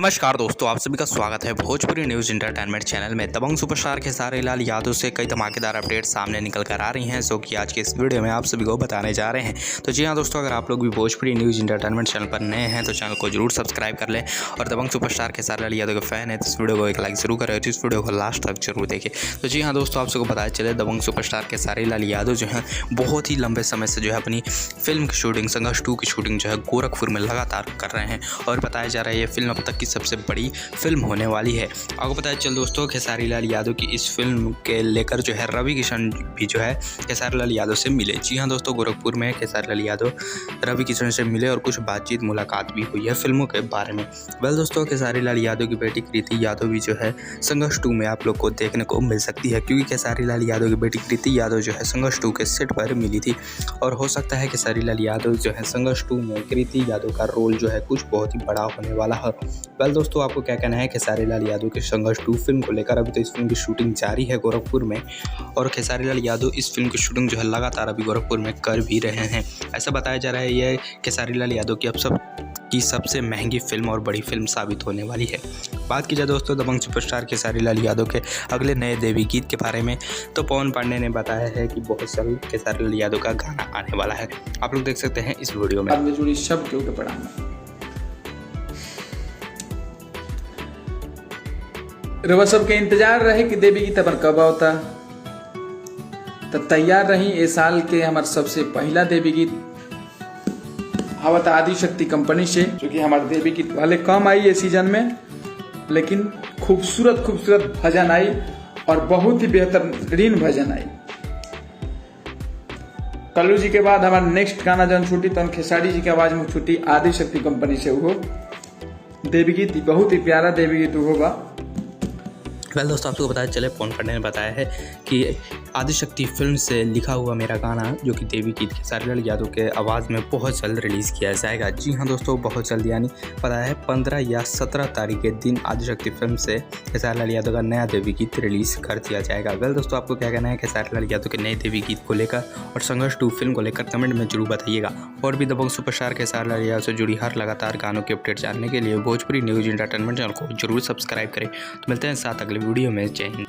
नमस्कार दोस्तों, आप सभी का स्वागत है भोजपुरी न्यूज़ इंटरटेनमेंट चैनल में। दबंग सुपरस्टार खेसारी लाल यादव से कई धमाकेदार अपडेट सामने निकल कर आ रही हैं, जो कि आज के इस वीडियो में आप सभी को बताने जा रहे हैं। तो जी हाँ दोस्तों, अगर आप लोग भी भोजपुरी न्यूज़ इंटरटेनमेंट चैनल पर नए हैं तो चैनल को जरूर सब्सक्राइब कर लें और दबंग सुपरस्टार खेसारी लाल यादव के फैन है तो इस वीडियो को एक लाइक जरूर करें तो इस वीडियो को लास्ट तक जरूर देखें। तो जी हाँ दोस्तों, आप सबको बताया चले दबंग सुपरस्टार खेसारी लाल यादव जो है बहुत ही लंबे समय से जो है अपनी फिल्म की शूटिंग संघर्ष 2 की शूटिंग जो है गोरखपुर में लगातार कर रहे हैं और बताया जा रहा है ये फिल्म अब तक की सबसे बड़ी फिल्म होने वाली है। आपको पता है चल दोस्तों, खेसारी लाल यादव की इस फिल्म के लेकर जो है रवि किशन भी जो है खेसारी लाल यादव से मिले। जी हाँ दोस्तों, गोरखपुर में खेसारी लाल यादव रवि किशन से मिले और कुछ बातचीत मुलाकात भी हुई है फिल्मों के बारे में। वेल दोस्तों, खेसारी लाल यादव की बेटी कृति यादव भी जो है संघर्ष 2 में आप लोग को देखने को मिल सकती है, क्योंकि खेसारी लाल यादव की बेटी कृति यादव जो है संघर्ष 2 के सेट पर मिली थी और हो सकता है खेसारी लाल यादव जो है संघर्ष 2 में कृति यादव का रोल जो है कुछ बहुत ही बड़ा होने वाला है। वेल दोस्तों, आपको क्या कहना है खेसारी लाल यादव के संघर्ष 2 फिल्म को लेकर? अभी तो इस फिल्म की शूटिंग जारी है गोरखपुर में और खेसारी लाल यादव इस फिल्म की शूटिंग जो है लगातार अभी गोरखपुर में कर भी रहे हैं। ऐसा बताया जा रहा है ये खेसारी लाल यादव की अब की सबसे महंगी फिल्म और बड़ी फिल्म साबित होने वाली है। बात की जाए दोस्तों दबंग सुपरस्टार खेसारी लाल यादव के अगले नए देवी गीत के बारे में, तो पवन पांडे ने बताया है कि बहुत जल्द खेसारी लाल यादव का गाना आने वाला है। आप लोग देख सकते हैं इस वीडियो में। जुड़ी शब्द के ऊपर पड़ा रवा सबके इंतजार रहे कि देवी गीत अपन कब आवता, तब तैयार रही। ए साल के हमारे सबसे पहला देवी गीत आवता आदिशक्ति कंपनी से, जो कि हमारे देवी गीत वाले कम आई ये सीजन में, लेकिन खूबसूरत भजन आई और बहुत ही बेहतरीन भजन आई। कल्लू जी के बाद हमारा नेक्स्ट गाना जन छूटी तो खेसारी जी की आवाज में छूटी आदिशक्ति कंपनी से वो देवी गीत, बहुत ही प्यारा देवी गीत होगा। वेल दोस्तों, आपको बताया चले पवन पांडे ने बताया है कि आदिशक्ति फिल्म से लिखा हुआ मेरा गाना जो कि देवी गीत खेसारी लाल यादव के आवाज़ में बहुत जल्द रिलीज़ किया जाएगा। जी हाँ दोस्तों, बहुत जल्द, यानी पता है 15 या 17 तारीख के दिन आदिशक्ति फिल्म से खेसारी लाल यादव का नया देवी गीत रिलीज़ कर दिया जाएगा। वेल दोस्तों, आपको क्या कहना है खेसारी लाल यादव के नए देवी गीत को लेकर और संघर्ष 2 फिल्म को लेकर कमेंट में जरूर बताइएगा। और भी दबंग सुपरस्टार खेसारी लाल यादव से जुड़ी हर लगातार गानों के अपडेट जानने के लिए भोजपुरी न्यूज़ इंटरटेनमेंट चैनल को जरूर सब्सक्राइब करें। तो मिलते हैं साथ अगले वीडियो में। जय हिंद।